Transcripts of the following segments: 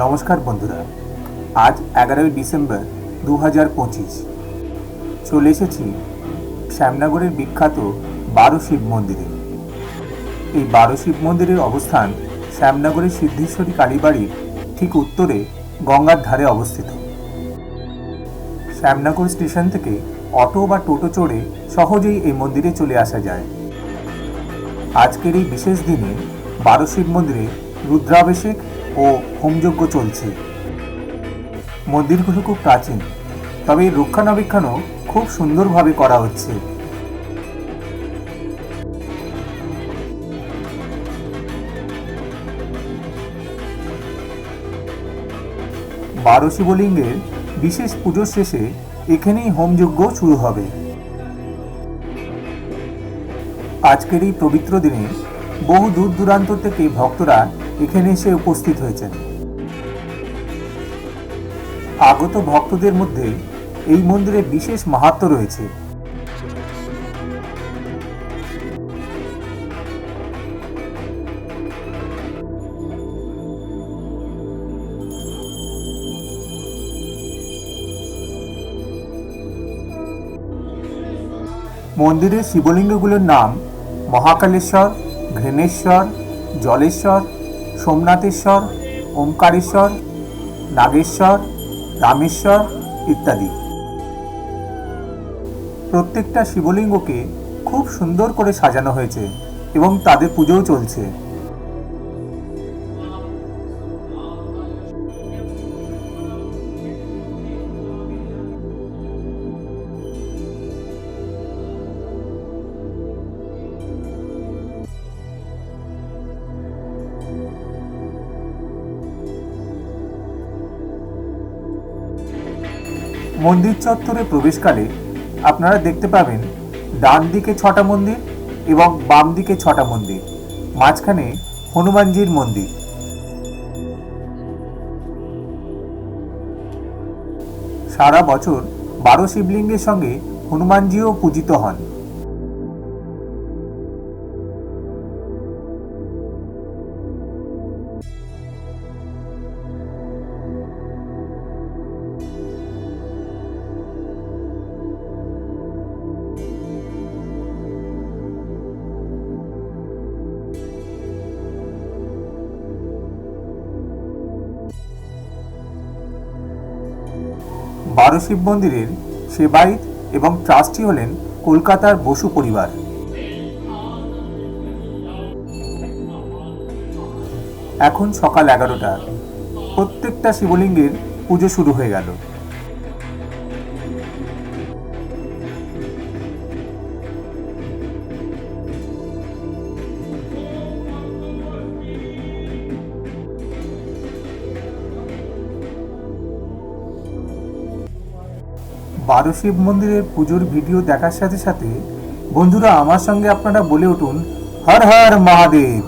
নমস্কার বন্ধুরা, আজ 11ই ডিসেম্বর 2025 চলে এসেছি শ্যামনগরের বিখ্যাত 12 শিব মন্দিরে। এই 12 শিব মন্দিরের অবস্থান শ্যামনগরের সিদ্ধেশ্বরী কালীবাড়ির ঠিক উত্তরে গঙ্গার ধারে অবস্থিত। শ্যামনগর স্টেশন থেকে অটো বা টোটো চড়ে সহজেই এই মন্দিরে চলে আসা যায়। আজকের এই বিশেষ দিনে 12 শিব মন্দিরে রুদ্রাভিষেক ও হোমযজ্ঞ চলছে। মন্দিরগুলো খুব প্রাচীন, তবে এর রক্ষণাবেক্ষণও খুব সুন্দরভাবে করা হচ্ছে। বারো শিবলিঙ্গের বিশেষ পুজো শেষে এখানেই হোমযজ্ঞ শুরু হবে। আজকের এই পবিত্র দিনে বহু দূর দূরান্ত থেকে ভক্তরা এখানে এসে উপস্থিত হয়েছেন। আগত ভক্তদের মধ্যে এই মন্দিরে বিশেষ মাহাত্ম্য রয়েছে। মন্দিরের শিবলিঙ্গগুলোর নাম মহাকালেশ্বর, ঘৃণেশ্বর, জলেশ্বর, সোমনাথেশ্বর, ওমকারেশ্বর, নাগেশ্বর, রামেশ্বর ইত্যাদি। প্রত্যেকটা শিবলিঙ্গকে খুব সুন্দর করে সাজানো হয়েছে এবং তাদের পুজোও চলছে। মন্দির চত্বরে প্রবেশকালে আপনারা দেখতে পাবেন ডান দিকে 6টা মন্দির এবং বাম দিকে 6টা মন্দির, মাঝখানে হনুমানজির মন্দির। সারা বছর 12 শিবলিঙ্গের সঙ্গে হনুমানজিও পূজিত হন। বারো শিব মন্দিরের সেবায়িত এবং ট্রাস্টি হলেন কলকাতার বসু পরিবার। এখন সকাল 11টা, প্রত্যেকটা শিবলিঙ্গের পুজো শুরু হয়ে গেল। বারো শিব মন্দিরের পুজোর ভিডিও দেখার সাথে সাথে বন্ধুরা আমার সঙ্গে আপনারা বলে উঠুন, হর হর মহাদেব।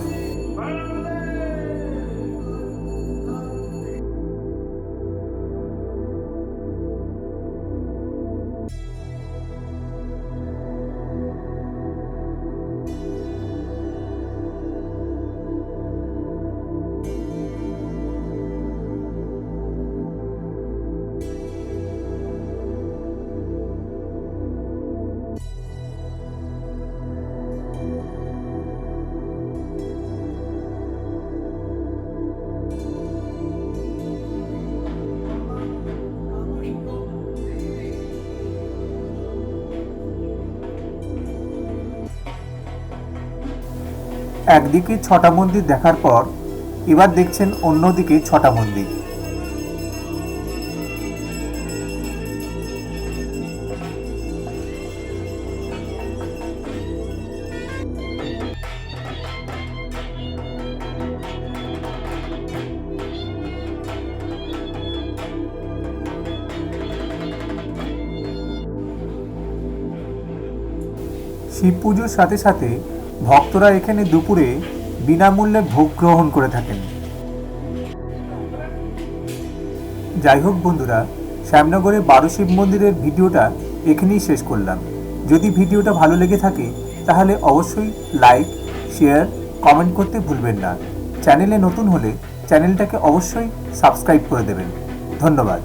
একদিকে 6টা মন্দির দেখার পর এবার দেখছেন অন্যদিকে 6টা মন্দির। শিব পুজোর সাথে সাথে ভক্তরা এখানে দুপুরে বিনামূল্যে ভোগ গ্রহণ করে থাকেন। যাই হোক বন্ধুরা, শ্যামনগরে 12 শিব মন্দিরের ভিডিওটা এখানেই শেষ করলাম। যদি ভিডিওটা ভালো লেগে থাকে তাহলে অবশ্যই লাইক, শেয়ার, কমেন্ট করতে ভুলবেন না। চ্যানেলে নতুন হলে চ্যানেলটাকে অবশ্যই সাবস্ক্রাইব করে দেবেন। ধন্যবাদ।